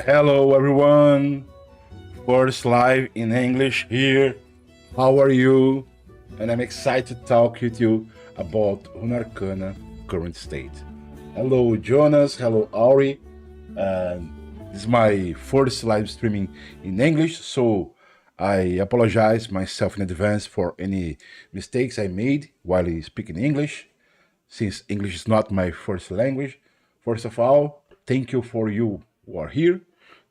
Hello, everyone. First live in English here. How are you? And I'm excited to talk with you about Runarcana current state. Hello, Jonas. Hello, Ari. And this is my first live streaming in English, so I apologize myself in advance for any mistakes I made while speaking English, since English is not my first language. First of all, thank you for you who are here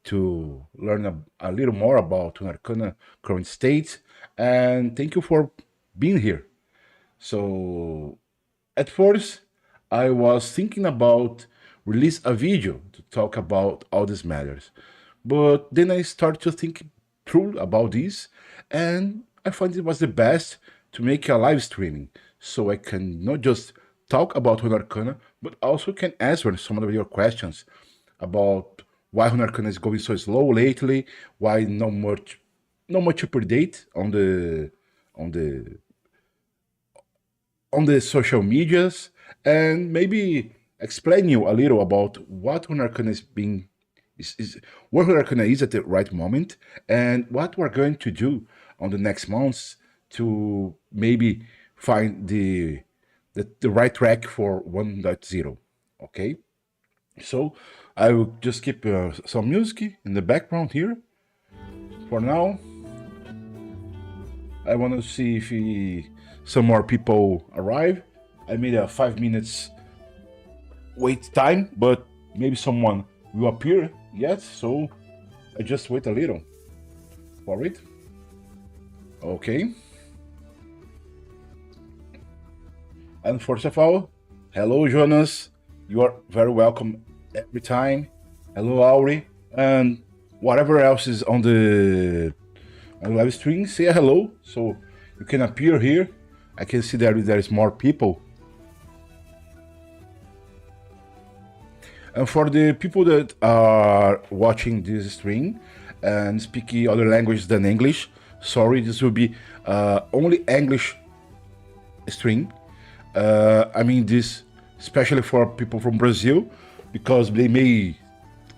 to learn a little more about Runarcana current state, and thank you for being here. So at first, I was thinking about release a video to talk about all these matters, but then I started to think through about this, and I find it was the best to make a live streaming, so I can not just talk about Runarcana, but also can answer some of your questions about why Runarcana is going so slow lately, why not much update on the on the social medias, and maybe explain you a little about what Runarcana is where Runarcana is at the right moment, and what we're going to do on the next months to maybe find the right track for 1.0. Okay, so I will just keep some music in the background here for now. I want to see if some more people arrive. I made a 5 minutes wait time, but maybe someone will appear yet, so I just wait a little for it. Okay. And first of all, hello Jonas. You are very welcome every time. Hello Auri, and whatever else is on the live stream, say hello so you can appear here. I can see that there is more people. And for the people that are watching this stream and speaking other languages than English, sorry, this will be only English stream. I mean this especially for people from Brazil, because they may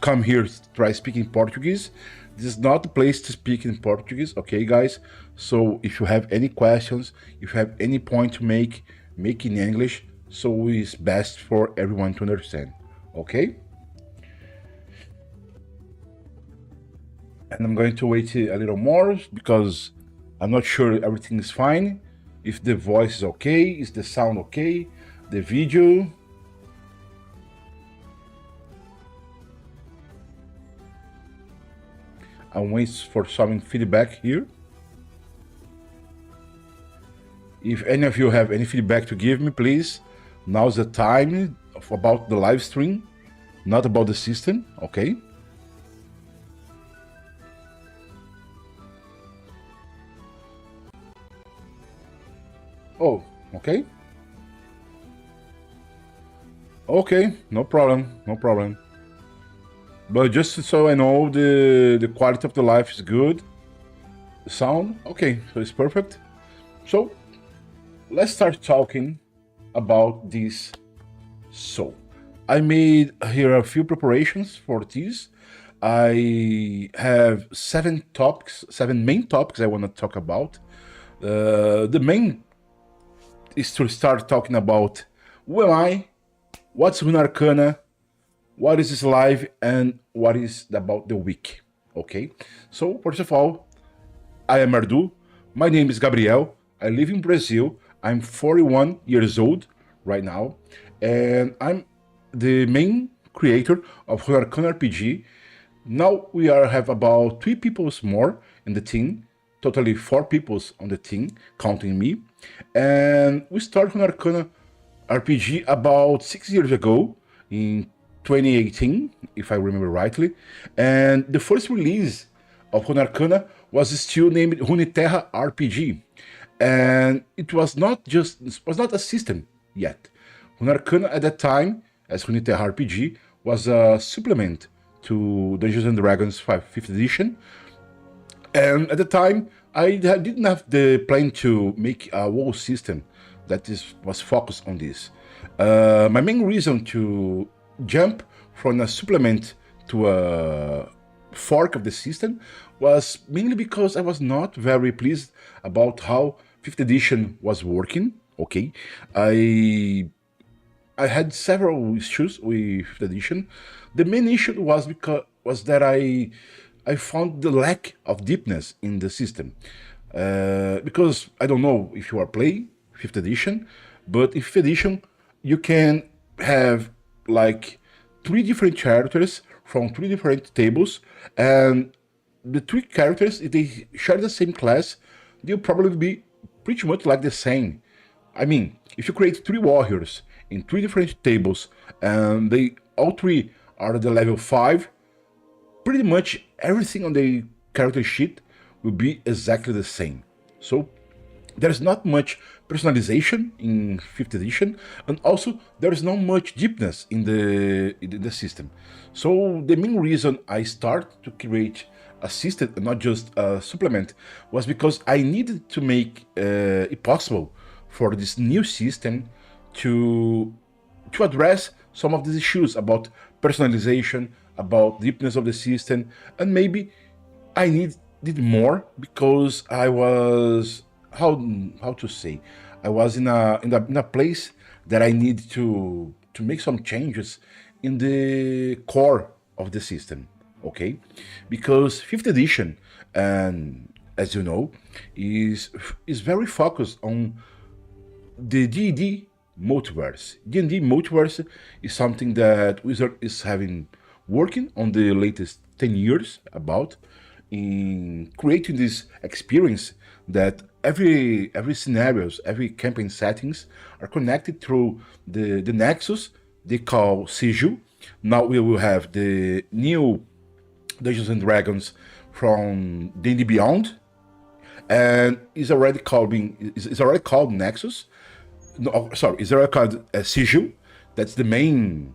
come here to try speaking Portuguese. This is not the place to speak in Portuguese, okay, guys? So if you have any questions, if you have any point to make in English, so it's best for everyone to understand, okay? And I'm going to wait a little more because I'm not sure everything is fine. If the voice is okay, is the sound okay, the video. I'm waiting for some feedback here. If any of you have any feedback to give me, please, now's the time about the live stream, not about the system, okay? Oh, okay. Okay, no problem, no problem. But just so I know, the quality of the life is good. The sound, okay, so it's perfect. So let's start talking about this. So I made here a few preparations for this. I have seven main topics I want to talk about. The main is to start talking about who am I, what's Runarcana, what is this live, and what is about the week. Okay, so first of all, I am Arddhu. My name is Gabriel. I live in Brazil. I'm 41 years old right now, and I'm the main creator of Runarcana RPG. Now we have about 3 people more in the team, totally 4 people on the team, counting me. And we started Runarcana RPG about 6 years ago in 2018, if I remember rightly. And the first release of Runarcana was still named Runeterra RPG. And it was not a system yet. Runarcana at that time, as Runeterra RPG, was a supplement to Dungeons and Dragons 5th edition. And at the time, I didn't have the plan to make a whole system that was focused on this. My main reason to jump from a supplement to fork of the system was mainly because I was not very pleased about how fifth edition was working. Okay, I I had several issues with fifth edition. The main issue was that I found the lack of deepness in the system. Because I don't know if you are playing fifth edition, but in fifth edition you can have like three different characters from three different tables, and the three characters, if they share the same class, they'll probably be pretty much like the same. I mean, if you create three warriors in three different tables and they all three are at the level 5, pretty much everything on the character sheet will be exactly the same. So there's not much personalization in 5th edition, and also there's not much deepness in the system. So the main reason I started to create a system and not just a supplement was because I needed to make it possible for this new system to address some of these issues about personalization, about deepness of the system, and maybe I needed more because I was how to say, I was in a place that I need to make some changes in the core of the system. Okay, because fifth edition, and as you know, is very focused on the D&D multiverse. D&D multiverse is something that Wizard is having working on the latest 10 years about in creating this experience that every scenarios, every campaign settings are connected through the nexus they call sigil. Now we will have the new Dungeons and Dragons from D&D Beyond, and is already called Nexus. No, sorry, it's already called Sigil. That's the main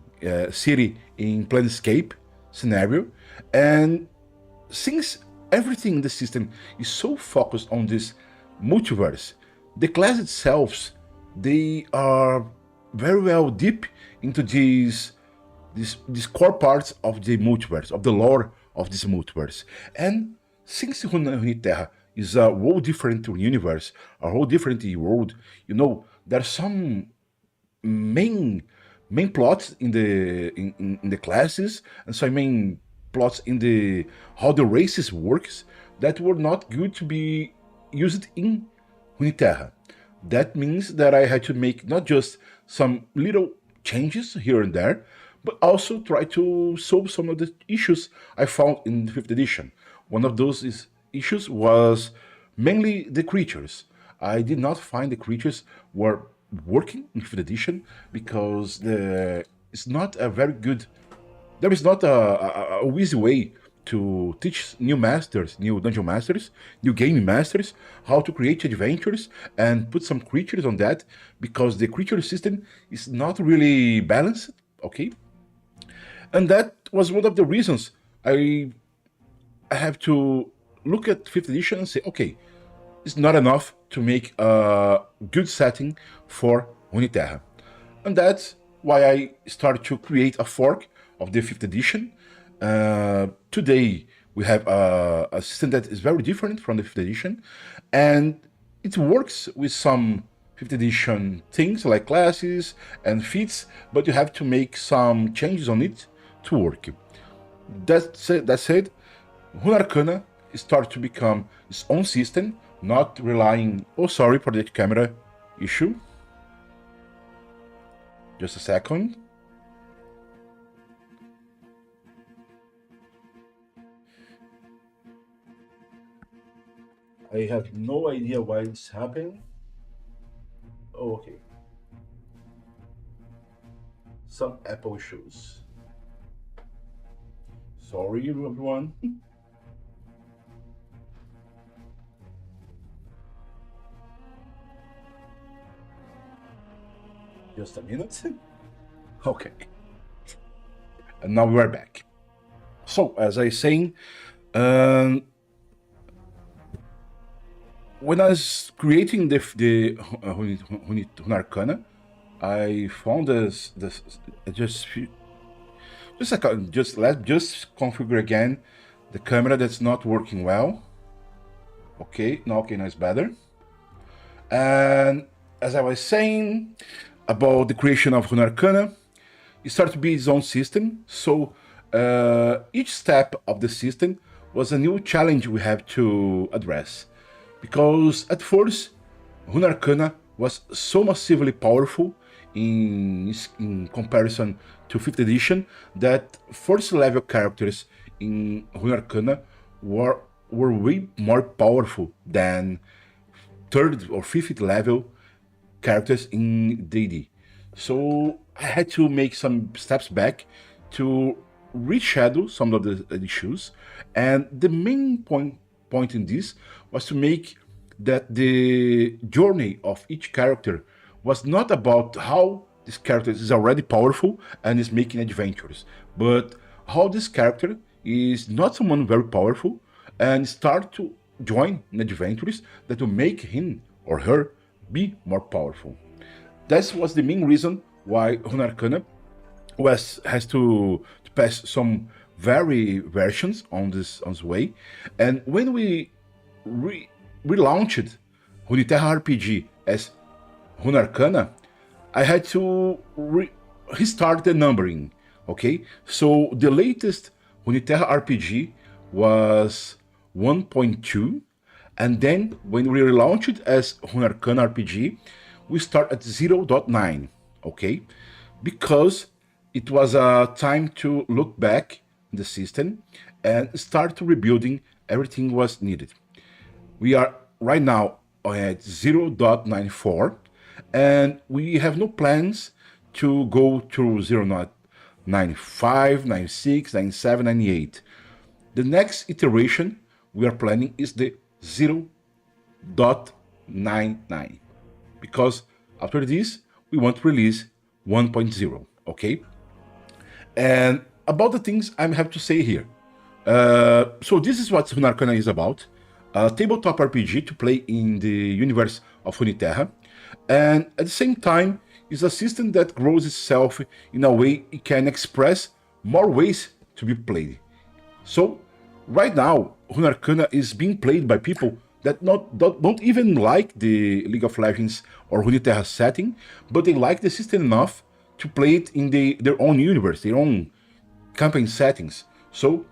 city in Planescape scenario, and since everything in the system is so focused on this multiverse, the class itself, they are very well deep into these core parts of the multiverse, of the lore of this multiverse. And since Runeterra is a whole different universe, a whole different world, you know, there are some main plots in the classes, and some main plots in the how the races works that were not good to be used in Runeterra. That means that I had to make not just some little changes here and there, but also try to solve some of the issues I found in the 5th edition. One of those issues was mainly the creatures. I did not find the creatures were working in 5th edition because it's not a very good, there is not a easy way to teach new masters, new dungeon masters, new game masters, how to create adventures and put some creatures on that, because the creature system is not really balanced, okay? And that was one of the reasons I have to look at 5th edition and say, okay, it's not enough to make a good setting for Runeterra. And that's why I started to create a fork of the 5th edition. Today we have a system that is very different from the 5th edition, and it works with some 5th edition things like classes and feats, but you have to make some changes on it to work. That said, Runarcana started to become its own system, not relying. Oh, sorry for the camera issue. Just a second. I have no idea why it's happening. Oh, okay. Some Apple issues. Sorry, everyone. Just a minute. Okay. And now we're back. So, as I was saying, when I was creating the Runarcana, I found this just let's just configure again the camera that's not working well. Okay, now it's better. And as I was saying about the creation of Runarcana, it started to be its own system. So each step of the system was a new challenge we have to address. Because at first, Runarcana was so massively powerful in comparison to 5th edition that first level characters in Runarcana were way more powerful than 3rd or 5th level characters in D&D. So I had to make some steps back to reshadow some of the issues, and the main point in this was to make that the journey of each character was not about how this character is already powerful and is making adventures, but how this character is not someone very powerful and start to join in adventures that will make him or her be more powerful. That was the main reason why Runarcana has to pass some versions on this way. And when we relaunched Runeterra RPG as Runarcana, I had to restart the numbering. Okay, so the latest Runeterra RPG was 1.2, and then when we relaunched it as Runarcana RPG, we start at 0.9. Okay, because it was a time to look back in the system and start to rebuilding everything was needed. We are right now at 0.94, and we have no plans to go to 0.95, 96, 97, 98. The next iteration we are planning is the 0.99, because after this we want to release 1.0. Okay, and about the things I have to say here. So this is what Runarcana is about: a tabletop RPG to play in the universe of Runeterra, and at the same time is a system that grows itself in a way it can express more ways to be played. So right now, Runarcana is being played by people that don't even like the League of Legends or Runeterra setting, but they like the system enough to play it in their own universe, their own campaign settings. So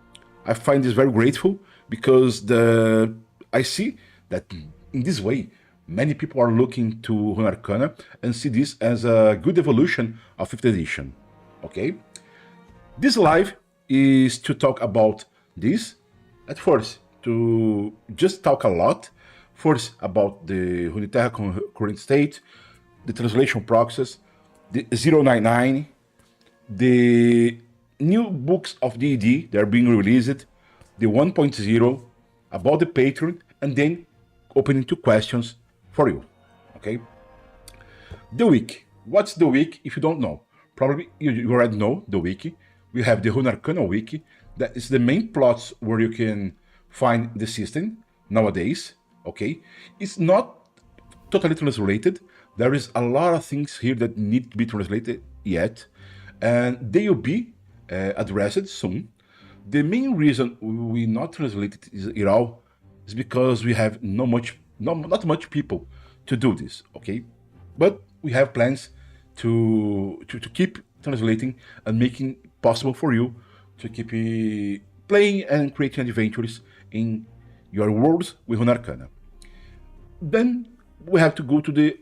I find this very grateful, because I see that in this way, many people are looking to Runarcana and see this as a good evolution of 5th edition. Okay? This live is to talk about this. At first, to just talk a lot. First, about the Runeterra current state, the translation process, the 099, the new books of D&D that are being released, the 1.0, about the Patreon, and then opening to questions for you. Okay? The wiki. What's the wiki if you don't know? Probably you already know the wiki. We have the Runarcana wiki. That is the main plots where you can find the system nowadays. Okay? It's not totally translated. There is a lot of things here that need to be translated yet, and they will be addressed soon. The main reason we not translated it all is because we have not much people to do this. Okay, but we have plans to keep translating and making possible for you to keep playing and creating adventures in your worlds with Runarcana. Then we have to go to the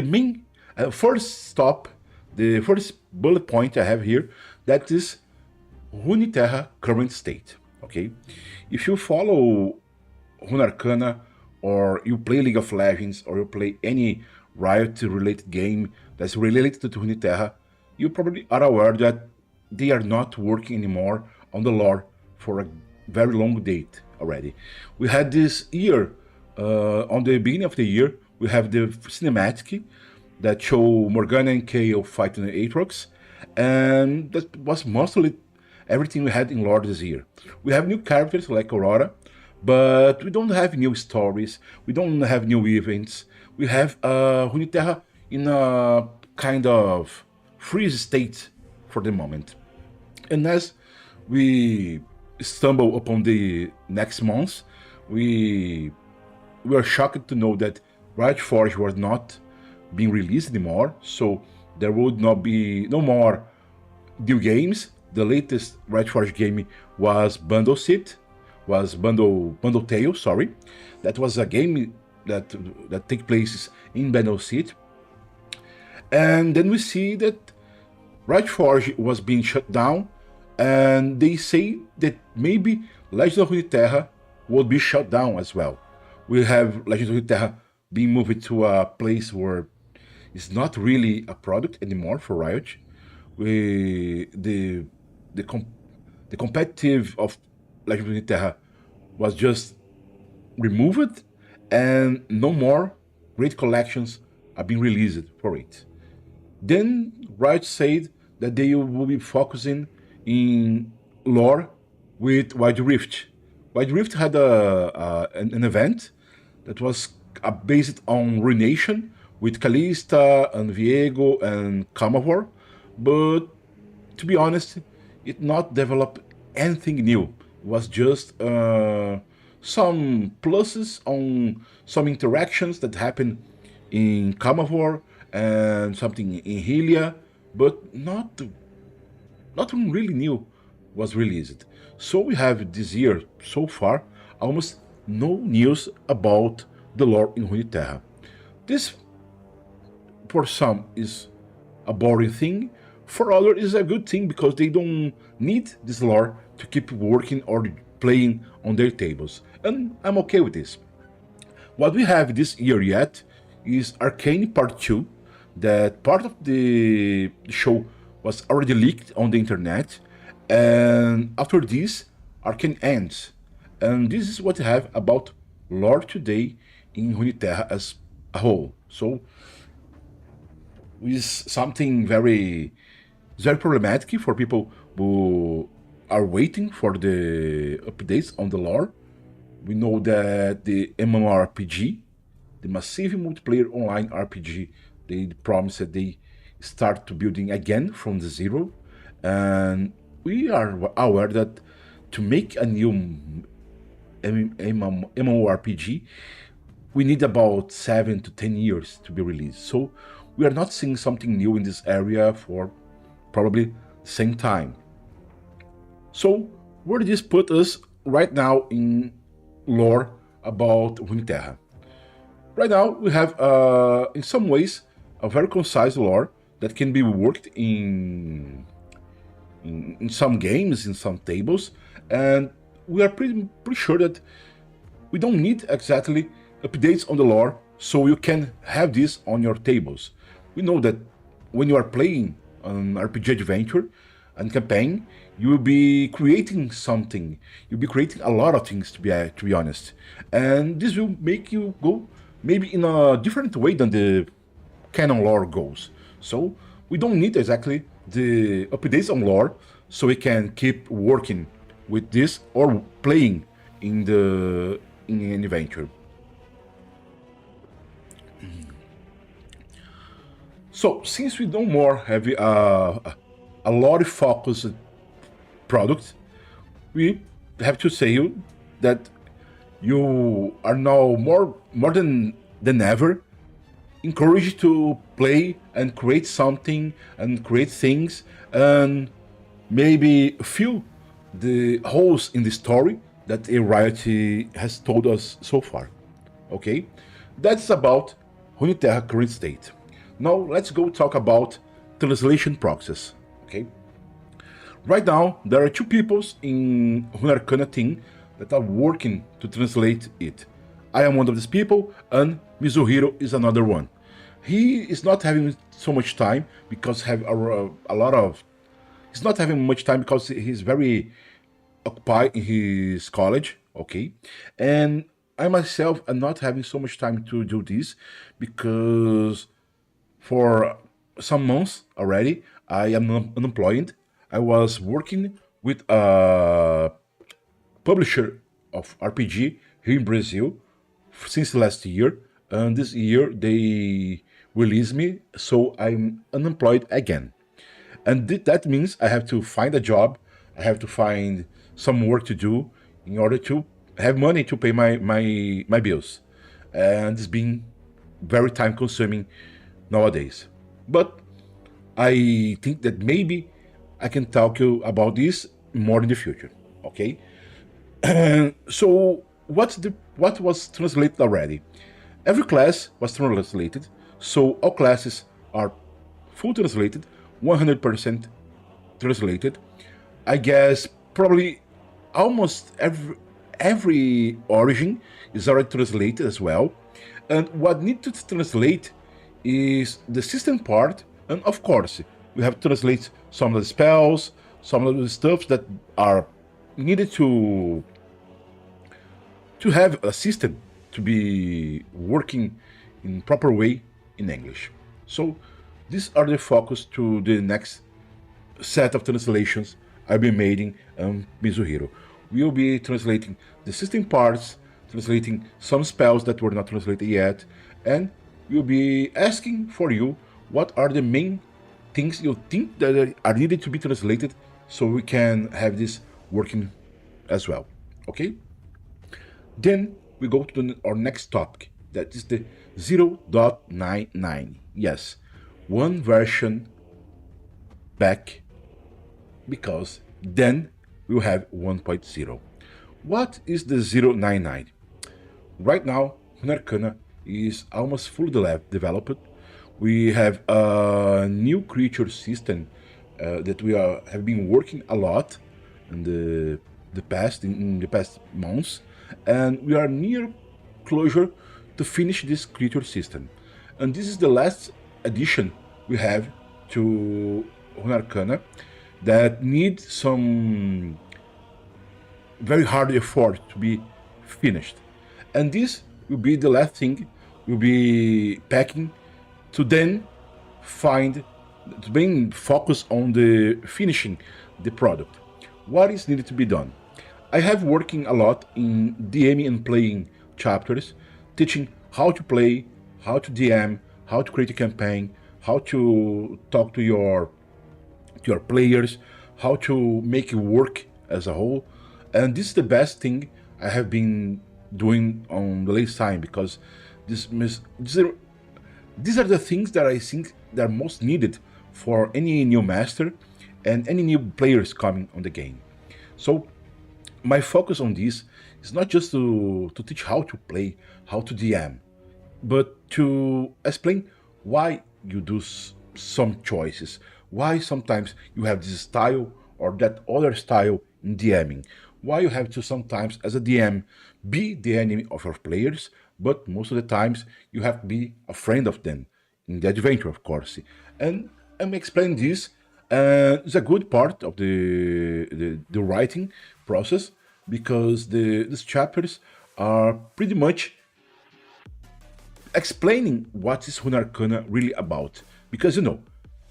main first stop, the first bullet point I have here, that is Runeterra current state. Okay, if you follow Runarcana, or you play League of Legends, or you play any Riot-related game that's related to Runeterra, you probably are aware that they are not working anymore on the lore for a very long date already. We had this year, on the beginning of the year, we have the cinematic that show Morgana and Kayle fighting the Aatrox, and that was mostly everything we had in lore this year. We have new characters like Aurora, but we don't have new stories, we don't have new events. We have Runeterra in a kind of freeze state for the moment. And as we stumble upon the next month, we were shocked to know that Riot Forge was not being released anymore. So there would not be no more new games. The latest Riot Forge game was Bundle Tale. Sorry, that was a game that takes place in Bundle City. And then we see that Riot Forge was being shut down, and they say that maybe Legend of Runeterra would be shut down as well. We have Legend of Runeterra being moved to a place where it's not really a product anymore for Riot. We the com- the competitive of Legend of Runeterra was just removed, and no more great collections are being released for it. Then Riot said that they will be focusing in lore with Wild Rift. Wild Rift had an event that was based on Ruination with Kalista and Viego and Camavor, but to be honest, it not developed anything new. It was just some pluses on some interactions that happened in Camavor and something in Hylia, but nothing really new was released. So we have this year so far almost no news about the lore in Runeterra. This for some is a boring thing, for others is a good thing because they don't need this lore to keep working or playing on their tables. And I'm okay with this. What we have this year yet is Arcane Part 2, that part of the show was already leaked on the internet, and after this, Arcane ends. And this is what we have about lore today in Runeterra as a whole. So, is something very problematic for people who are waiting for the updates on the lore. We know that the MMORPG, the massive multiplayer online RPG, they promised that they start to building again from the zero, and we are aware that to make a new MMORPG, we need about 7 to 10 years to be released. So we are not seeing something new in this area for probably the same time. So where does this put us right now in lore about Runeterra? Right now we have, in some ways, a very concise lore that can be worked in some games, in some tables, and we are pretty sure that we don't need exactly updates on the lore, so you can have this on your tables. We know that when you are playing an RPG adventure and campaign, you will be creating something. You'll be creating a lot of things, to be honest, and this will make you go maybe in a different way than the canon lore goes. So we don't need exactly the updates on lore, so we can keep working with this or playing in an adventure. So since we don't more have a lore focused product, we have to say you that you are now more than ever encouraged to play and create something and create things and maybe fill the holes in the story that a Riot has told us so far. Okay, that's about Runeterra current state. Now let's go talk about translation process. Okay, right now there are two peoples in Runarcana team that are working to translate it. I am one of these people, and Mizuhiro is another one. He is not having so much time because have a lot of. He's not having much time because he's very occupied in his college. Okay, and I myself am not having so much time to do this because for some months already I am unemployed. I was working with a publisher of RPG here in Brazil since last year, and this year they released me, so I'm unemployed again. And that means I have to find a job, I have to find some work to do in order to have money to pay my bills, and it's been very time consuming nowadays. But I think that maybe I can talk you about this more in the future. Okay. So what was translated already? Every class was translated, so all classes are full translated, 100% translated. I guess probably almost every origin is already translated as well. And what needs to translate is the system part, and of course we have to translate some of the spells, some of the stuff that are needed to have a system to be working in proper way in English. So these are the focus to the next set of translations I'll be making Mizuhiro. We'll be translating the system parts, translating some spells that were not translated yet, and we'll be asking for you what are the main things you think that are needed to be translated so we can have this working as well. Okay? Then we go to our next topic, that is the 0.99. Yes, one version back, because then we'll have 1.0. What is the 0.99? Right now, Runarcana is almost fully developed. We have a new creature system that we have been working a lot in the past months, and we are near closure to finish this creature system. And this is the last addition we have to Runarcana that needs some very hard effort to be finished. And this will be the last thing we'll be packing to then find, to then focus on the finishing the product. What is needed to be done? I have working a lot in DMing and playing chapters, teaching how to play, how to DM, how to create a campaign, how to talk to your players, how to make it work as a whole. And this is the best thing I have been doing on the latest time, because these are the things that I think that are most needed for any new master and any new players coming on the game. So my focus on this is not just to teach how to play, how to DM, but to explain why you do some choices, why sometimes you have this style or that other style in DMing, why you have to sometimes as a DM be the enemy of your players, but most of the times you have to be a friend of them in the adventure, of course. And I'm explaining this. It's a good part of the writing process, because these chapters are pretty much explaining what is Runarcana really about. Because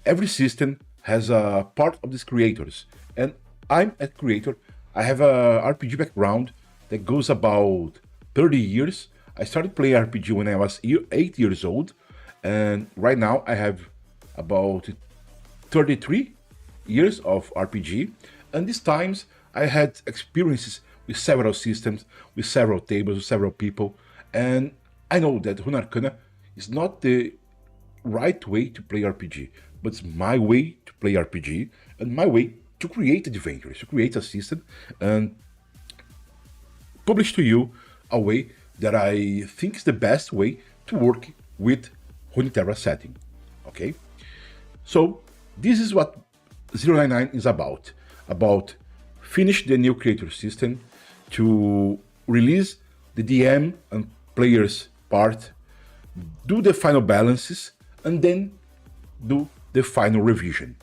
every system has a part of these creators, and I'm a creator. I have a RPG background that goes about 30 years. I started playing RPG when I was 8 years old, and right now I have about 33 years of RPG. And these times I had experiences with several systems, with several tables, with several people, and I know that Runarcana is not the right way to play RPG, but it's my way to play RPG and my way to create adventures, to create a system and publish to you a way that I think is the best way to work with Runeterra setting. Okay? So this is what 099 is about finish the new creator system, to release the DM and players part, do the final balances, and then do the final revision.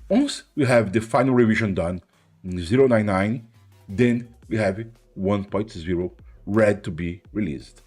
Once we have the final revision done in 099, then we have 1.0 ready to be released.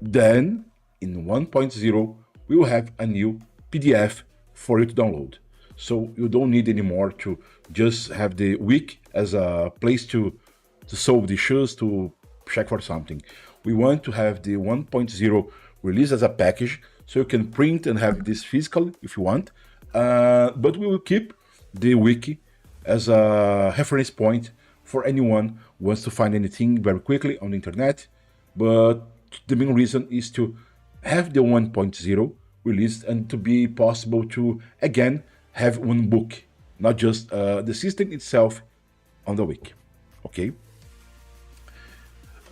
Then in 1.0, we will have a new PDF for you to download. So you don't need anymore to just have the wiki as a place to solve the issues, to check for something. We want to have the 1.0 released as a package, so you can print and have this physical if you want. But we will keep the wiki as a reference point for anyone who wants to find anything very quickly on the internet. But the main reason is to have the 1.0 released and to be possible to again have one book, not just the system itself on the week. Okay.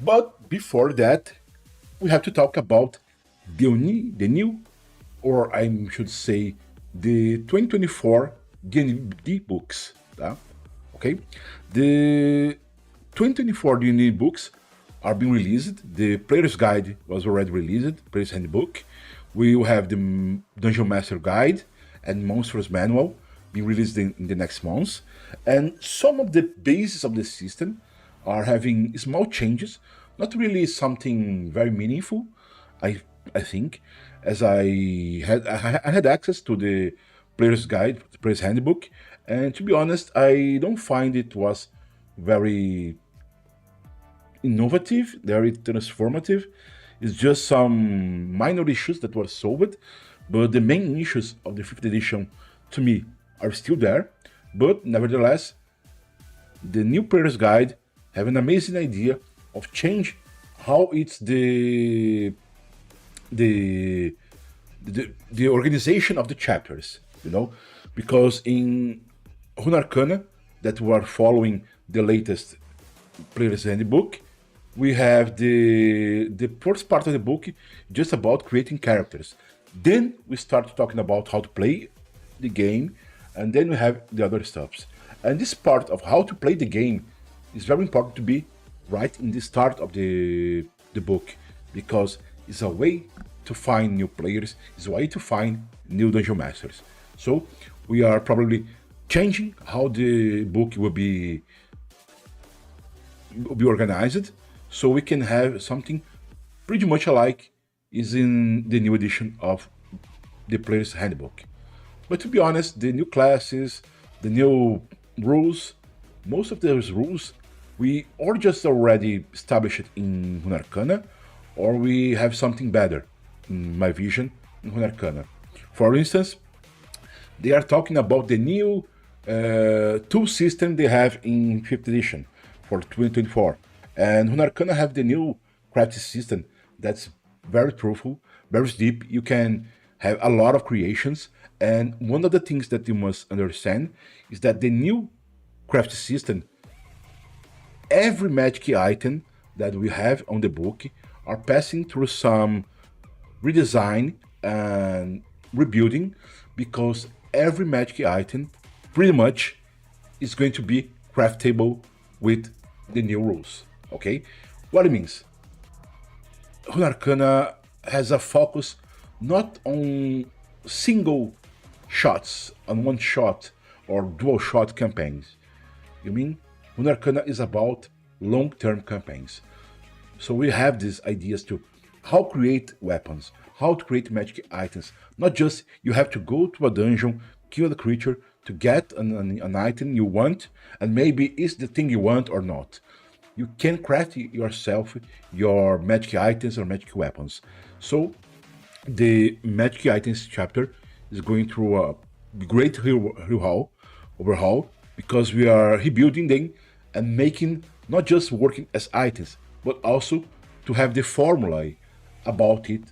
But before that, we have to talk about the new, or I should say, the 2024 D&D books. Okay, the 2024 D&D books are being released. The Player's Guide was already released, Player's Handbook. We will have the Dungeon Master Guide and Monsters Manual being released in the next months. And some of the bases of the system are having small changes, not really something very meaningful, I think, as I had access to the Player's Guide, the Player's Handbook, and to be honest, I don't find it was very innovative, very transformative. It's just some minor issues that were solved, but the main issues of the 5th edition, to me, are still there. But nevertheless, the new Player's Guide have an amazing idea of change how it's the organization of the chapters, because in Runarcana, that we are following the latest Player's Handbook, we have the first part of the book just about creating characters. Then we start talking about how to play the game, and then we have the other stuffs. And this part of how to play the game is very important to be right in the start of the book, because it's a way to find new players, it's a way to find new dungeon masters. So we are probably changing how the book will be organized, so we can have something pretty much alike is in the new edition of the Player's Handbook. But to be honest, the new classes, the new rules, most of those rules we or just already established in Runarcana, or we have something better, in my vision, in Runarcana. For instance, they are talking about the new tool system they have in 5th edition for 2024. And Runarcana have the new craft system that's very truthful, very deep. You can have a lot of creations. And one of the things that you must understand is that the new craft system, every magic item that we have on the book are passing through some redesign and rebuilding, because every magic item pretty much is going to be craftable with the new rules. Okay, what it means, Runarcana has a focus not on single shots, on one shot or dual shot campaigns. You mean Runarcana is about long-term campaigns. So we have these ideas to how create weapons, how to create magic items. Not just you have to go to a dungeon, kill the creature to get an item you want, and maybe it's the thing you want or not. You can craft yourself your magic items or magic weapons. So the magic items chapter is going through a great overhaul, because we are rebuilding them and making not just working as items, but also to have the formula about it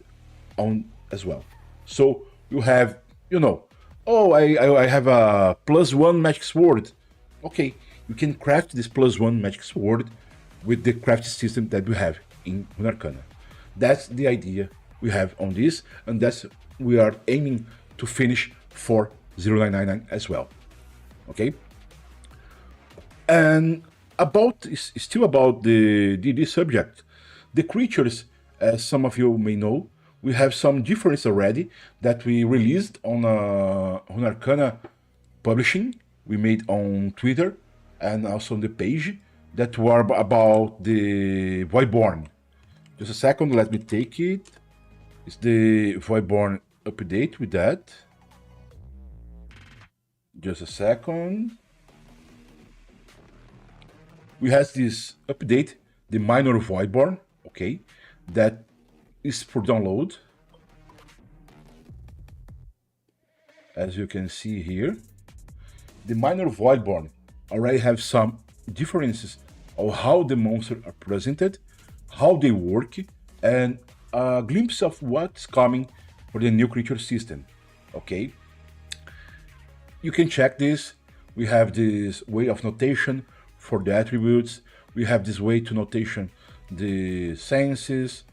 on as well. So you have, oh, I have a +1 magic sword. Okay, you can craft this +1 magic sword with the craft system that we have in Runarcana. That's the idea we have on this, and that's we are aiming to finish for 0999 as well. Okay, and still about the DD subject, the creatures, as some of you may know, we have some difference already that we released on Runarcana publishing. We made on Twitter and also on the page that were about the Voidborn. Just a second, let me take it. It's the Voidborn update with that. Just a second. We have this update, the Minor Voidborn, okay, that is for download. As you can see here, the Minor Voidborn already have some differences of how the monsters are presented, how they work, and a glimpse of what's coming for the new creature system. Okay, you can check this. We have this way of notation for the attributes. We have this way to notation the senses,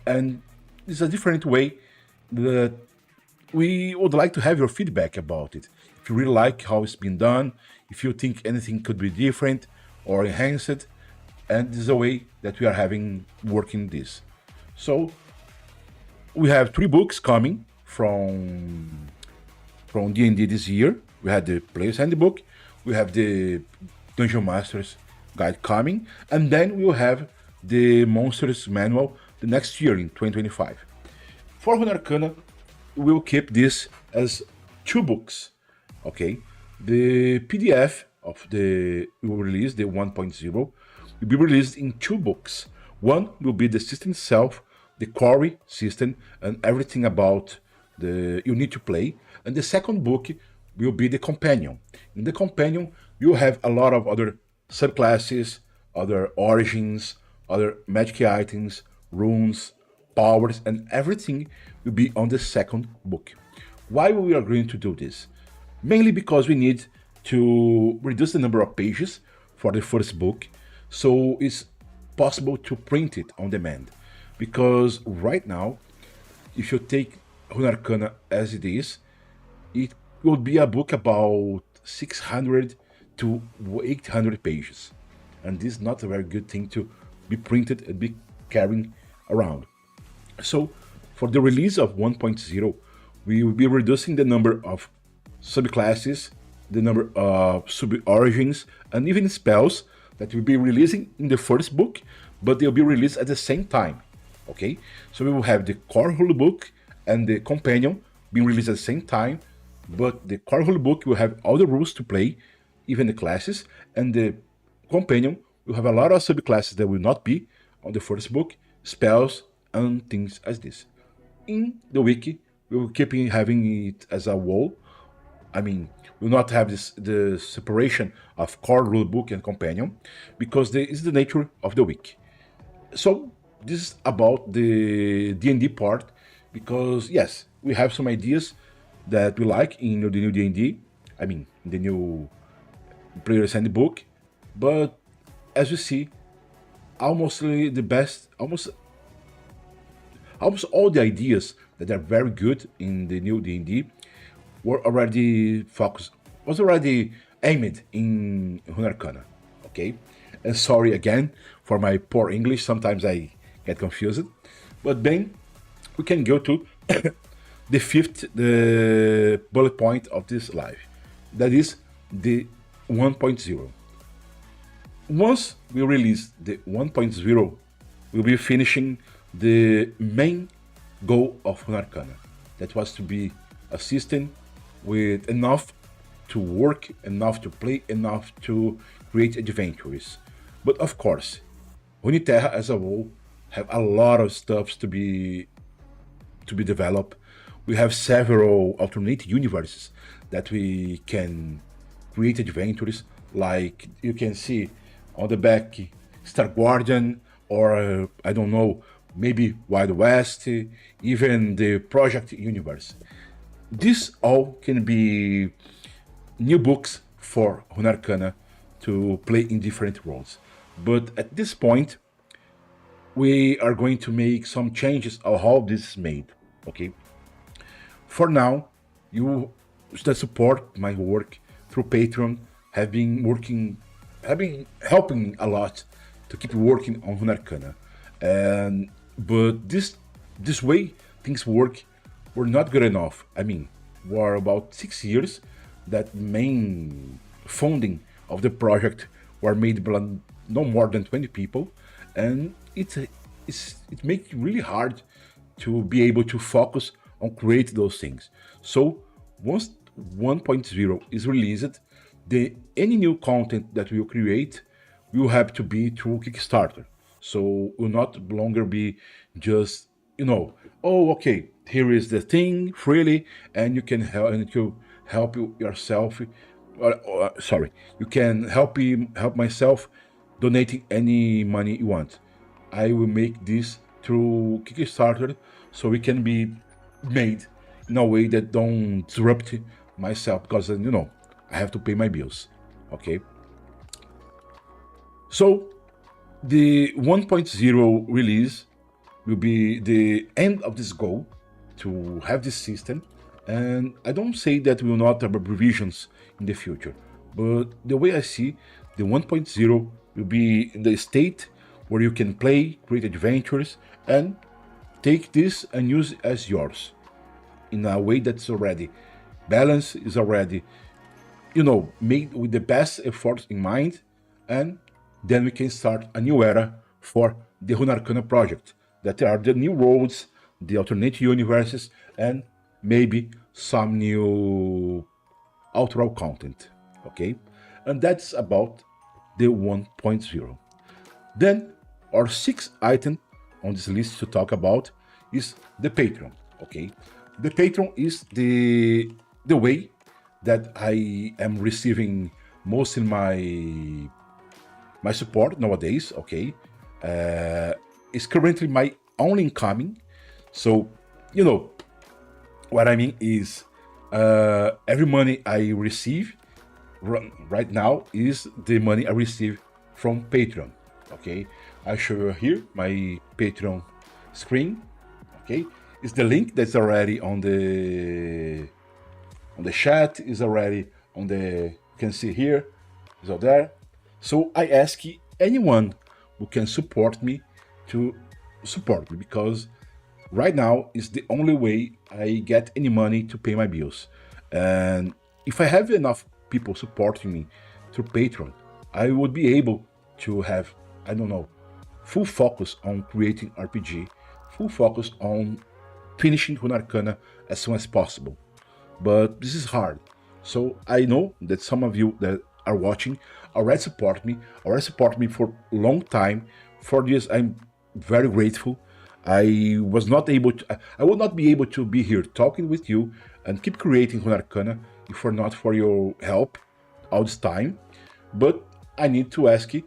and it's a different way that we would like to have your feedback about it. If you really like how it's been done, if you think anything could be different or enhanced, and this is a way that we are having working this. So we have 3 books coming from D&D this year. We had the Player's Handbook, we have the Dungeon Master's Guide coming, and then we will have the Monsters Manual the next year in 2025. For Runarcana, we'll keep this as 2 books. Okay, the PDF of the we will release the 1.0 will be released in 2 books. One will be the system itself, the core system, and everything about the you need to play. And the second book will be the companion. In the companion, you have a lot of other subclasses, other origins, other magic items, runes, powers, and everything will be on the second book. Why we are going to do this? Mainly because we need to reduce the number of pages for the first book, so it's possible to print it on demand. Because right now, if you take Runarcana as it is, it would be a book about 600 to 800 pages. And this is not a very good thing to be printed and be carrying around. So, for the release of 1.0, we will be reducing the number of subclasses, the number of sub-origins, and even spells that will be releasing in the first book, but they'll be released at the same time. Okay? So we will have the core rule book and the companion being released at the same time, but the core rule book will have all the rules to play, even the classes, and the companion will have a lot of subclasses that will not be on the first book, spells, and things as this. In the wiki, we will keep having it as a wall. I mean, we will not have the separation of core rulebook and companion, because there is the nature of the wiki. So this is about the D&D part, because yes, we have some ideas that we like in the new D&D. I mean, the new Player's Handbook, but as you see, almost all the ideas that are very good in the new D&D were already focused, was already aimed in Runarcana. Okay, and sorry again for my poor English. Sometimes I get confused, but then we can go to the bullet point of this live. That is the 1.0. Once we release the 1.0, we'll be finishing the main goal of Runarcana. That was to be a system with enough to work, enough to play, enough to create adventures. But of course, Uniterra as a whole have a lot of stuff to be developed. We have several alternate universes that we can create adventures, like you can see on the back, Star Guardian, or I don't know, maybe Wild West, even the Project Universe. This all can be new books for Runarcana to play in different roles. But at this point, we are going to make some changes of how this is made. Okay. For now, you that support my work through Patreon have been helping a lot to keep working on Runarcana. And but this way things work were not good enough. I mean, were about 6 years that main funding of the project were made by no more than 20 people, and it makes it really hard to be able to focus on create those things. So once 1.0 is released, any new content that we will create will have to be through Kickstarter. So will not longer be just, oh, okay, here is the thing freely, and you can help yourself sorry, you can help myself donating any money you want. I will make this through Kickstarter, so it can be made in a way that don't disrupt myself, because I have to pay my bills. Okay, so the 1.0 release will be the end of this goal to have this system. And I don't say that we will not have revisions in the future, but the way I see, the 1.0 will be in the state where you can play, create adventures, and take this and use it as yours in a way that's already balanced, is already made with the best efforts in mind, and then we can start a new era for the Runarcana project. That are the new worlds, the alternate universes, and maybe some new outro content. Okay, and that's about the 1.0. Then our sixth item on this list to talk about is the Patreon. Okay, the Patreon is the way that I am receiving most in my support nowadays. Okay, is currently my only incoming. So what I mean is every money I receive right now is the money I receive from Patreon. Okay, I show you here my Patreon screen. Okay, it's the link that's already on the chat, is already on the, you can see here, is out there. So I ask anyone who can support me to support me, because right now is the only way I get any money to pay my bills. And if I have enough people supporting me through Patreon, I would be able to have, I don't know, full focus on creating RPG, full focus on finishing Runarcana as soon as possible. But this is hard. So I know that some of you that are watching already support me for a long time. For this, I'm very grateful. I would not be able to be here talking with you and keep creating Runarcana if were not for your help all this time. But I need to ask you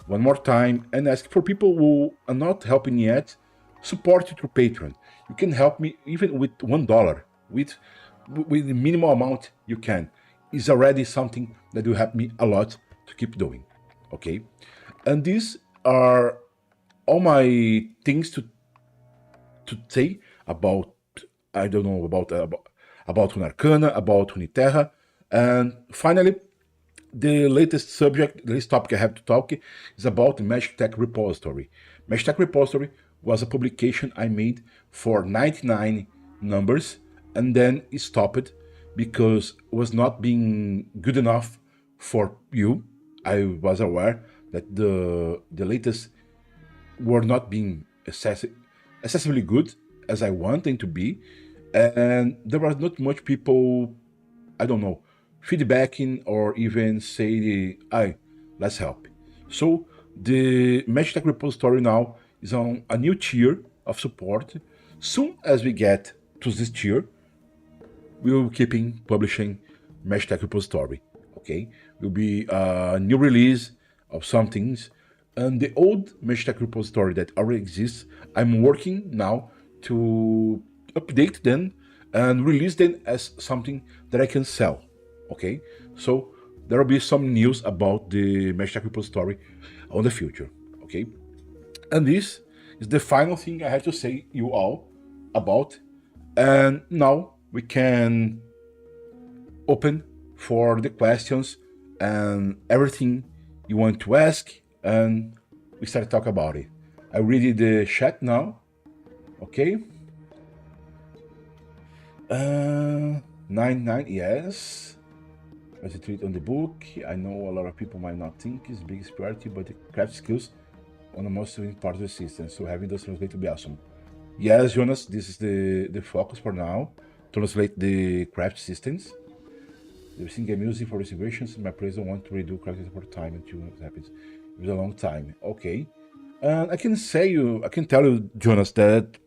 one more time and ask for people who are not helping yet, support it through Patreon. You can help me even with $1, with the minimal amount you can. Is already something that will help me a lot to keep doing. Okay, and these are all my things to say about, I don't know, about Runarcana, about Uniterra. And finally, the latest topic I have to talk is about the Magic Tech Repository. Magic Tech Repository was a publication I made for 99 numbers, and then it stopped because it was not being good enough for you. I was aware that the latest were not being excessively good as I want them to be, and there was not much people, I don't know, feedbacking or even say, let's help. So the Magic Tech Repository now is on a new tier of support. Soon as we get to this tier, we will keeping publishing Magic Tech Repository. Okay, will be a new release of some things, and the old Magic Tech Repository that already exists, I'm working now to update them and release them as something that I can sell. Okay, so there will be some news about the Magic Tech Repository on the future. Okay, and this is the final thing I have to say you all about. And now we can open for the questions and everything you want to ask, and we start to talk about it. I read the chat now. Okay. 99, yes. As a treat on the book, I know a lot of people might not think it's biggest priority, but the craft skills on the most important part of the system. So having those translate to be awesome. Yes, Jonas, this is the focus for now. Translate the craft systems. The thing I'm using for reservations, my president want to redo craft for time until it happens. It was a long time. Okay. And I can tell you, Jonas, that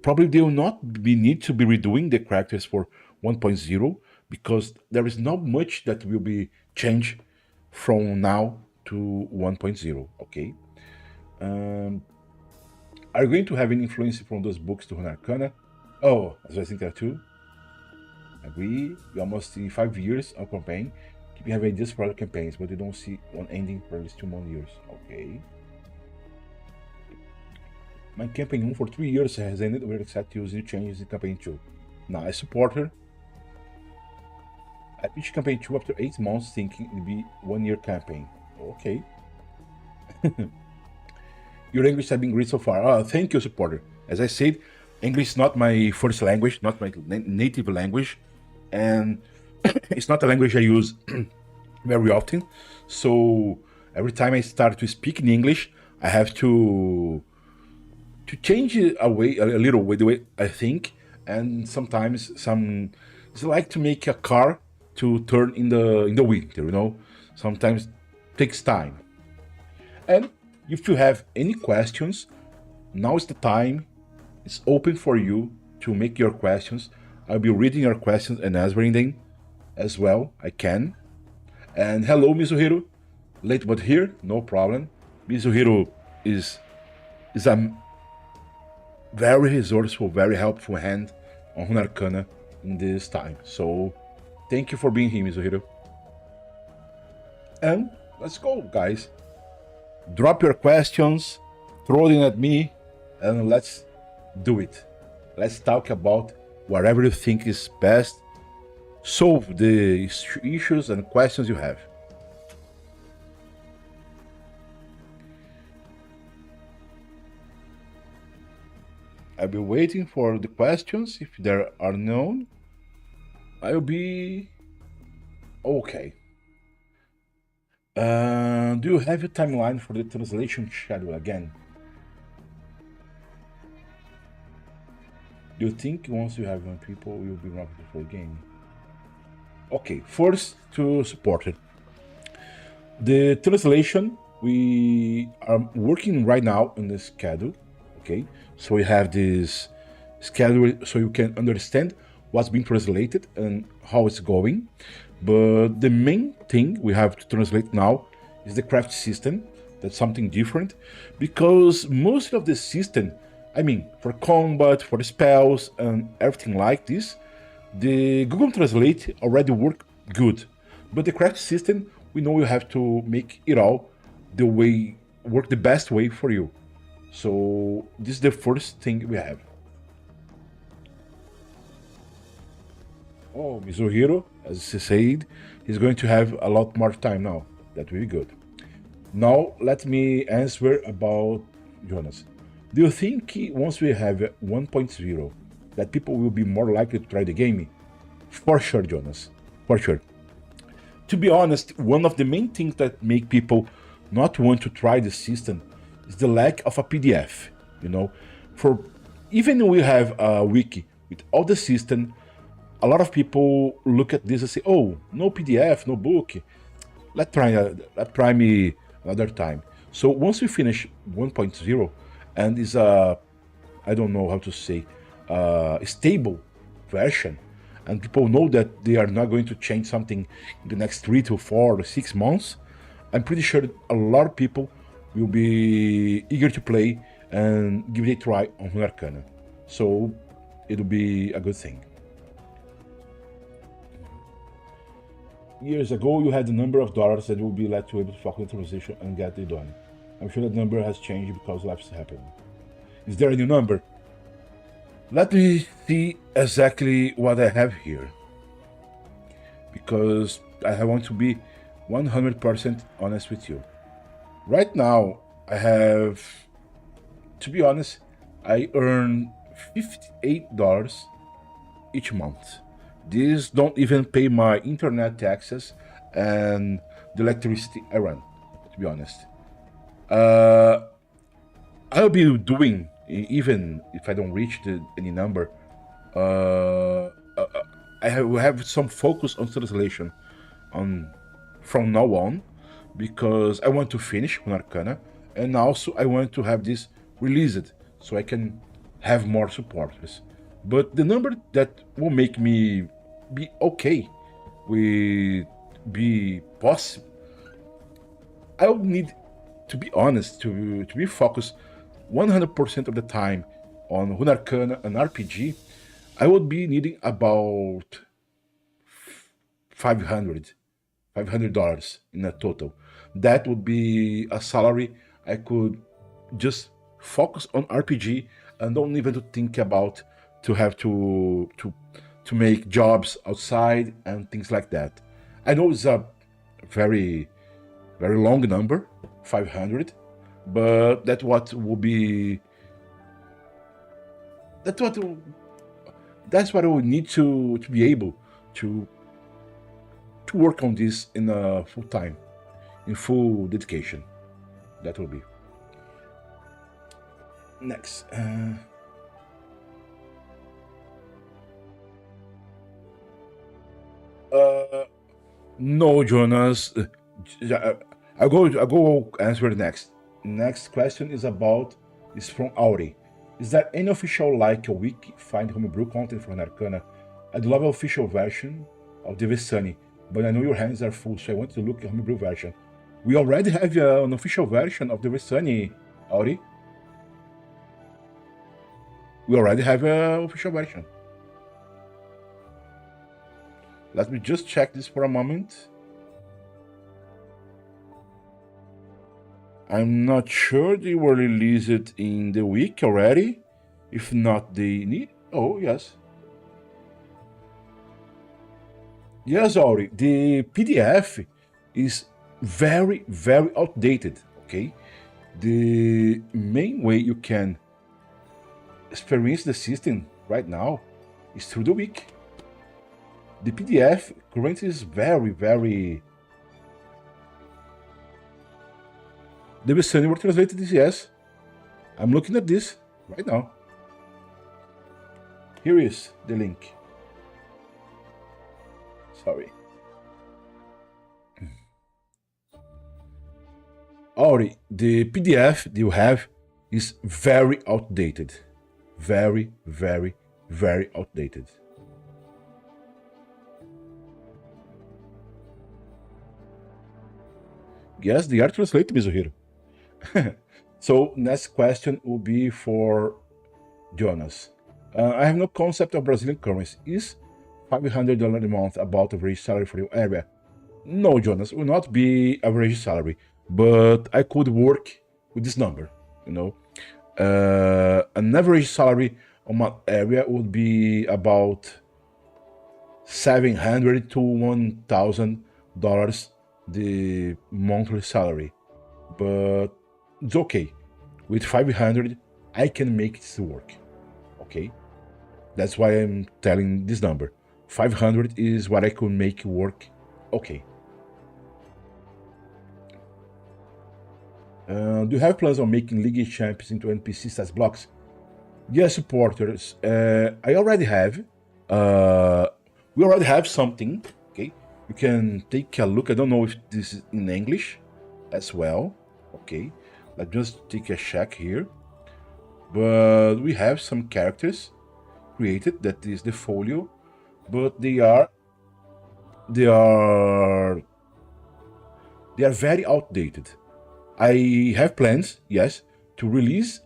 probably they will not need to be redoing the characters for 1.0, because there is not much that will be changed from now to 1.0. Okay. Um, are you going to have any influence from those books to Runarcana? Oh, as I think that too. Agree. We almost see 5 years of campaign. Keep having ideas for other campaigns, but you don't see one ending for at least 2 more years. Okay. My campaign 1 for 3 years has ended. We're excited to use new changes in campaign 2. Now I support her. I pitched campaign 2 after 8 months, thinking it'd be 1 year campaign. Okay. Your English has been great so far. Oh, thank you, supporter. As I said, English is not my first language, not my native language, and it's not a language I use very often. So every time I start to speak in English, I have to change it a little way the way I think, and sometimes it's like to make a car to turn in the winter, you know. Sometimes takes time. And if you have any questions, now is the time. It's open for you to make your questions. I'll be reading your questions and answering them as well. I can. And hello, Mizuhiro. Late but here, no problem. Mizuhiro is a very resourceful, very helpful hand on Runarcana in this time. So thank you for being here, Mizuhiro. And let's go, guys. Drop your questions, throw them at me, and let's do it. Let's talk about whatever you think is best. Solve the issues and questions you have. I'll be waiting for the questions. If there are none, I'll be okay. Do you have a timeline for the translation schedule again? Do you think once you have 1 people, you'll be ready for the game? Okay, first to support it. The translation, we are working right now on the schedule. Okay, so we have this schedule so you can understand what's being translated and how it's going. But the main thing we have to translate now is the craft system. That's something different, because most of the system, I mean, for combat, for the spells, and everything like this, the Google Translate already work good. But the craft system, we know you have to make it all work the best way for you. So this is the first thing we have. Oh, Mizuhiro, as he said, he's going to have a lot more time now. That will be good. Now, let me answer about Jonas. Do you think once we have 1.0 that people will be more likely to try the game? For sure, Jonas. For sure. To be honest, one of the main things that make people not want to try the system is the lack of a PDF. You know, for even we have a wiki with all the system, a lot of people look at this and say, "Oh, no PDF, no book. Let's try me another time." So once we finish 1.0 and is I don't know how to say, stable version, and people know that they are not going to change something in the next 3 to 4 or 6 months, I'm pretty sure that a lot of people will be eager to play and give it a try on Runarcana. So it'll be a good thing. Years ago, you had the number of dollars that will be led to able to focus on the transition and get it done. I'm sure that number has changed because life's happening. Is there a new number? Let me see exactly what I have here, because I want to be 100% honest with you. Right now, I have, to be honest, I earn $58 each month. These don't even pay my internet taxes and the electricity I run, to be honest. I'll be doing, even if I don't reach any number, I will have some focus on translation from now on, because I want to finish Runarcana, and also I want to have this released so I can have more supporters. But the number that will make me be okay will be possible. I would need to be honest, to be focused 100% of the time on Runarcana and RPG. I would be needing about 500 $500 in a total. That would be a salary I could just focus on RPG and don't even to think about to have to make jobs outside and things like that. I know it's a very very long number, 500, but that's what will be that's what that's what I would need to be able to to work on this in a full time, in full dedication. That will be next. Uh, no, Jonas. I go answer the next. Next question is from Auri. Is there any official like a wiki find homebrew content for Arcana? I'd love an official version of the Vesani, but I know your hands are full, so I want to look at homebrew version. We already have an official version of the Vesani, Auri. We already have an official version. Let me just check this for a moment. I'm not sure they were released in the week already. If not, they need. Oh, yes. Yes, Ori. The PDF is very, very outdated. Okay. The main way you can experience the system right now is through the week. The PDF currently is very, very. The Besani were translated this, yes. I'm looking at this right now. Here is the link. Sorry. Ori, the PDF you have is very outdated. Very, very, very outdated. Yes, they are translated, Mizuhiro. So next question will be for Jonas. I have no concept of Brazilian currency. Is $500 a month about average salary for your area? No, Jonas, will not be average salary, but I could work with this number. You know, an average salary on my area would be about $700 to $1,000 the monthly salary, but it's okay. With 500, I can make this work. Okay, that's why I'm telling this number. 500 is what I could make work. Okay. Do you have plans on making League Champions into NPC stats blocks? Yes, supporters. I already have. We already have something. Okay, you can take a look. I don't know if this is in English as well. Okay, let's just take a check here. But we have some characters created. That is the folio, but they are very outdated. I have plans, yes, to release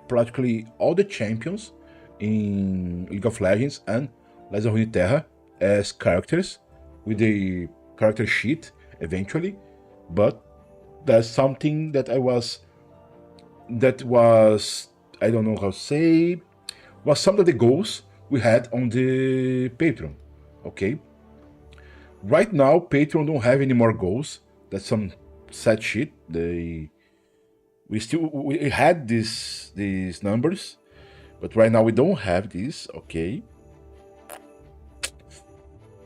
practically all the champions in League of Legends and Legends of Runeterra as characters with the character sheet eventually, but that's something that I don't know how to say, was some of the goals we had on the Patreon. Okay, right now Patreon don't have any more goals. That's some set sheet. We had these numbers, but right now we don't have these. Okay,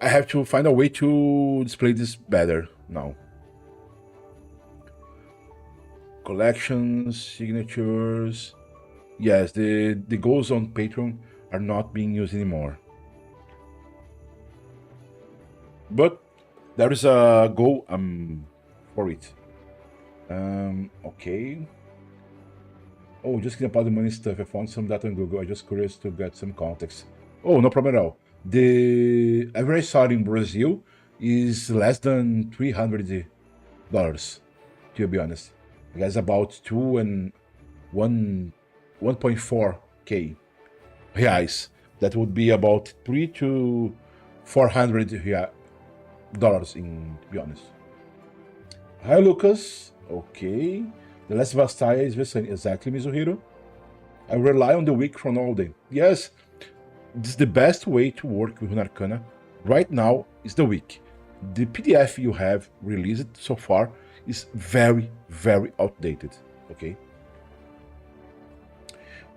I have to find a way to display this better now. Collections, signatures. Yes, the goals on Patreon are not being used anymore. But there is a goal for it. Okay. Oh, just kidding about the money stuff. I found some data on Google. I'm just curious to get some context. Oh, no problem at all. The average salary in Brazil is less than $300, to be honest. I guess about 1 1.4k reais. That would be about 3 to 400 dollars, in to be honest. Hi Lucas. Okay. The last Vastaya is the same. Exactly, Mizuhiro. I rely on the week chronology. Yes, this is the best way to work with Runarcana right now is the week. The PDF you have released so far is very, very outdated. Okay.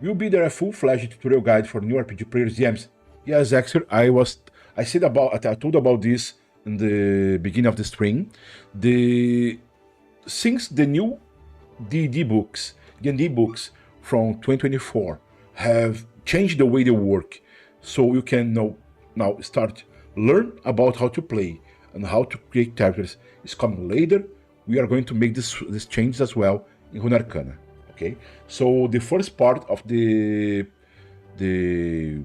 Will be there a full-fledged tutorial guide for new RPG players DMs? Yes, actually, I told about this in the beginning of the stream. Since the new D&D books, D&D books from 2024 have changed the way they work, so you can now start learn about how to play and how to create characters. It's coming later. We are going to make this changes as well in Runarcana. Okay, so the first part of the the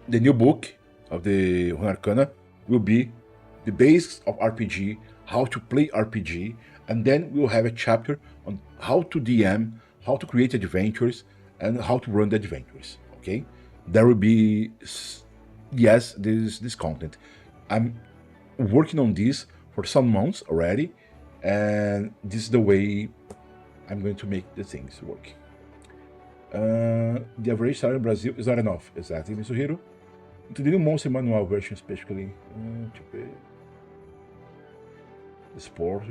new book of the Runarcana will be the basics of RPG, how to play RPG, and then we'll have a chapter on how to DM, how to create adventures, and how to run the adventures. Okay, there will be yes this content. I'm working on this for some months already, and this is the way I'm going to make the things work. The average salary in Brazil is not enough. Exactly, Mitsuhiro. Entendeu monster manual version, especially sport.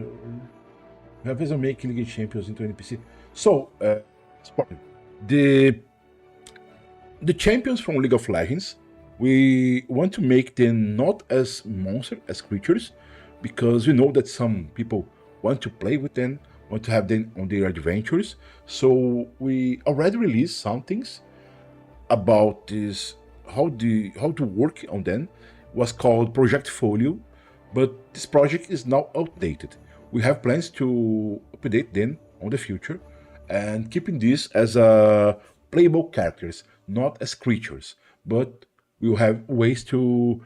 We have to make League Champions into NPC. So, sport. The champions from League of Legends, we want to make them not as monsters, as creatures, because we know that some people want to play with them, want to have them on their adventures. So we already released some things about this, how to work on them. It was called Project Folio, but this project is now outdated. We have plans to update them on the future and keeping this as playable characters, not as creatures, but we will have ways to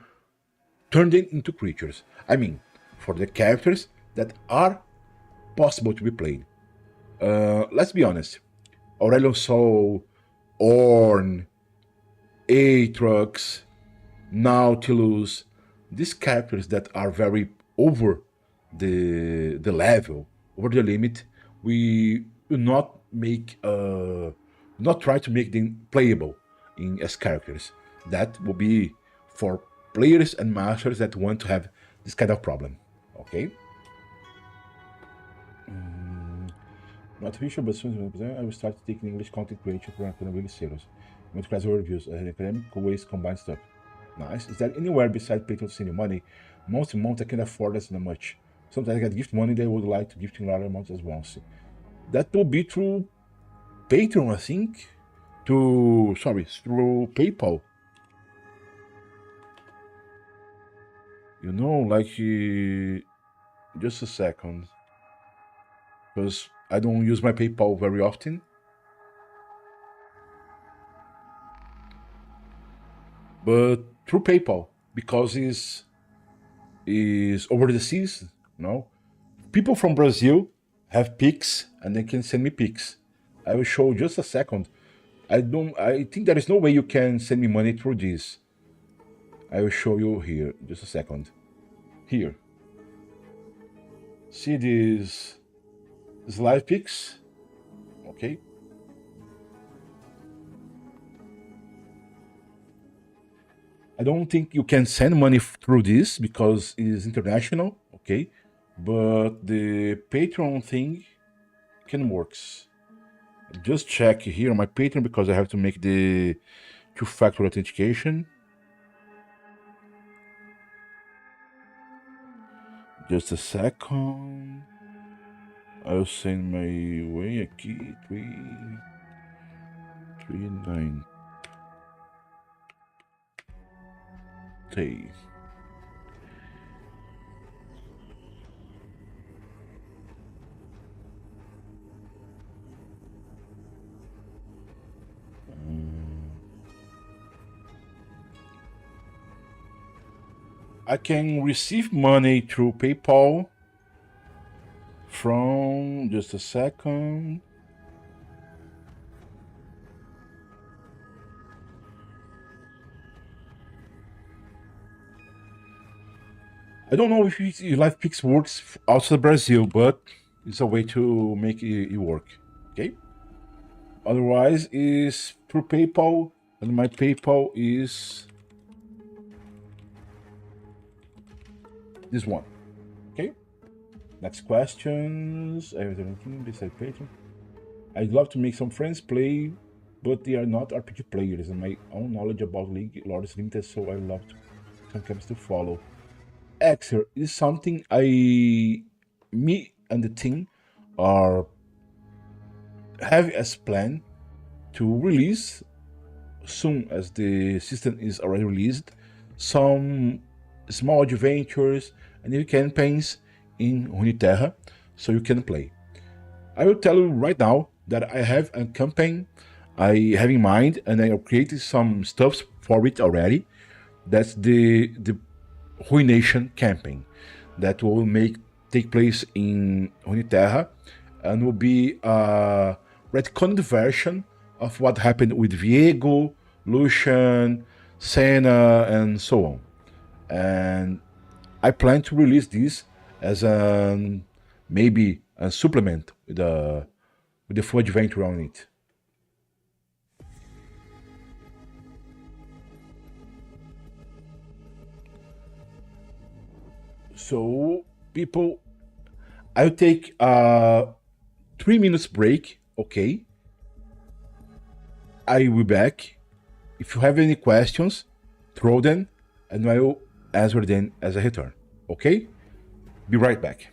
turn them into creatures. I mean, for the characters that are possible to be played. Let's be honest. Aurelion Sol, Ornn, Aatrox, Nautilus, these characters that are very over the level, over the limit, we will not make not try to make them playable as characters. That will be for players and masters that want to have this kind of problem. Okay. Not official, but soon I will start taking English content creation for really serious. With class overviews, academic ways combine stuff. Nice. Is there anywhere besides Patreon sending money? Most months I can afford as not much. Sometimes I get gift money they would like to gift in larger amounts as once. That will be through Patreon, I think. Through PayPal. You know, like just a second. Because I don't use my PayPal very often. But through PayPal, because it's over the seas, you know. People from Brazil have Pix and they can send me Pix. I will show just a second. I think there is no way you can send me money through this. I will show you here, just a second. Here. See this live Pix? Okay. I don't think you can send money through this because it is international, okay? But the Patreon thing can works. Just check here on my Patreon because I have to make the two-factor authentication. Just a second. I'll send my way aqui 339. I can receive money through PayPal from just a second. I don't know if LivePix works outside Brazil, but it's a way to make it work. Okay. Otherwise, is through PayPal, and my PayPal is this one. Okay. Next questions. Everything beside patron. I'd love to make some friends play, but they are not RPG players, and my own knowledge about League Lord is limited, so I love to sometimes to follow. Exer is something me and the team are have as plan to release soon as the system is already released some small adventures and new campaigns in Runeterra so you can play. I will tell you right now that I have a campaign I have in mind and I have created some stuff for it already. That's the Ruination campaign that will take place in Runeterra and will be a retconned version of what happened with Viego, Lucian, Senna, and so on. And I plan to release this as maybe a supplement with the full adventure on it. So people, I'll take a 3 minutes break. Okay, I will be back. If you have any questions, throw them, and I will answer them as I return. Okay, be right back.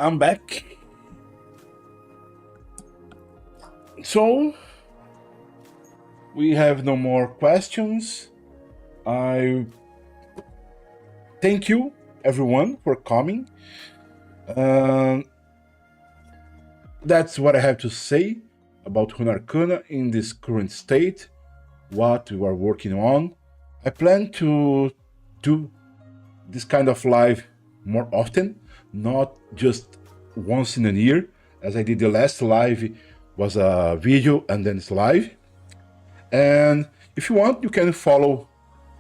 I'm back. So we have no more questions. I thank you everyone for coming. That's what I have to say about Runarcana in this current state, what we are working on. I plan to do this kind of live more often, not just once in a year, as I did the last live was a video and then it's live. And if you want, you can follow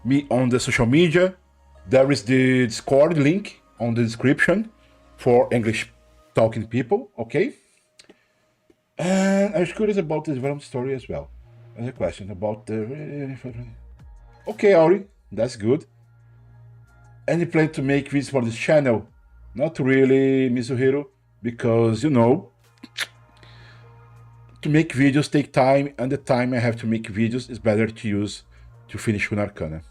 me on the social media. There is the Discord link on the description for English talking people, okay? And I was curious about the development story as well. There's a question about the... Okay, Auri, that's good. Any plan to make videos for this channel? Not really, Mizuhiro, because, you know, to make videos take time, and the time I have to make videos is better to use to finish Runarcana.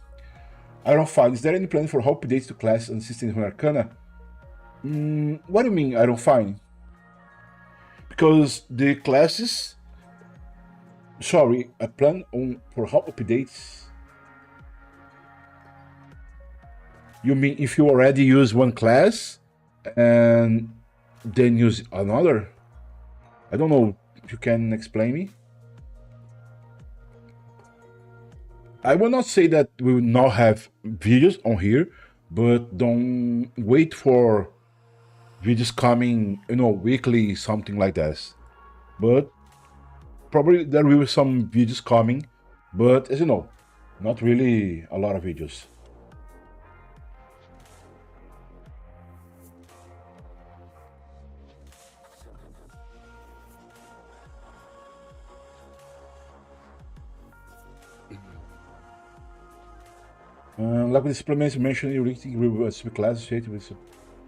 Iron 5, is there any plan for how updates to class and system in Runarcana? What do you mean, Iron 5? Because the classes... Sorry, I plan for how updates... You mean if you already use one class and then use another? I don't know if you can explain me. I will not say that we will not have videos on here, but don't wait for videos coming, you know, weekly, something like this. But probably there will be some videos coming, but as you know, not really a lot of videos. Like the supplements mentioned, you with class associated with...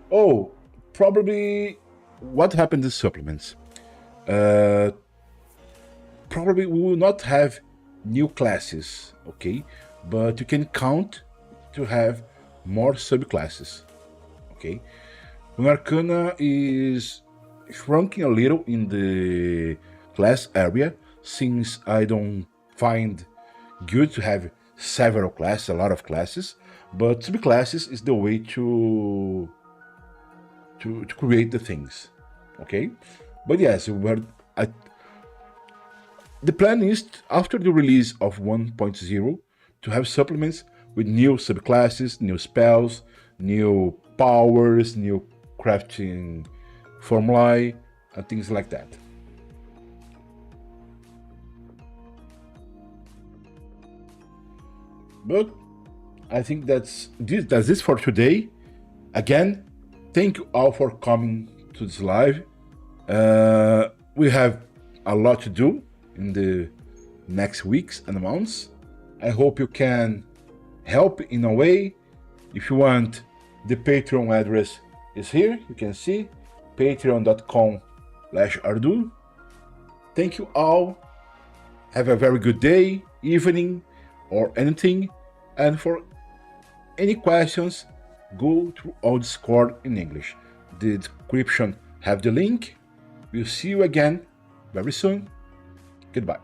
Oh, probably what happened to supplements? Probably we will not have new classes, okay? But you can count to have more subclasses, okay? Runarcana is shrunking a little in the class area, since I don't find good to have several classes, a lot of classes, but subclasses is the way to create the things, okay? But yes, the plan is, after the release of 1.0, to have supplements with new subclasses, new spells, new powers, new crafting formulae, and things like that. But I think that's it for today. Again, thank you all for coming to this live. We have a lot to do in the next weeks and months. I hope you can help in a way. If you want, the Patreon address is here. You can see patreon.com/Arddhu. Thank you all. Have a very good day, evening, or anything. And for any questions, go to our Discord in English. The description have the link. We'll see you again very soon. Goodbye.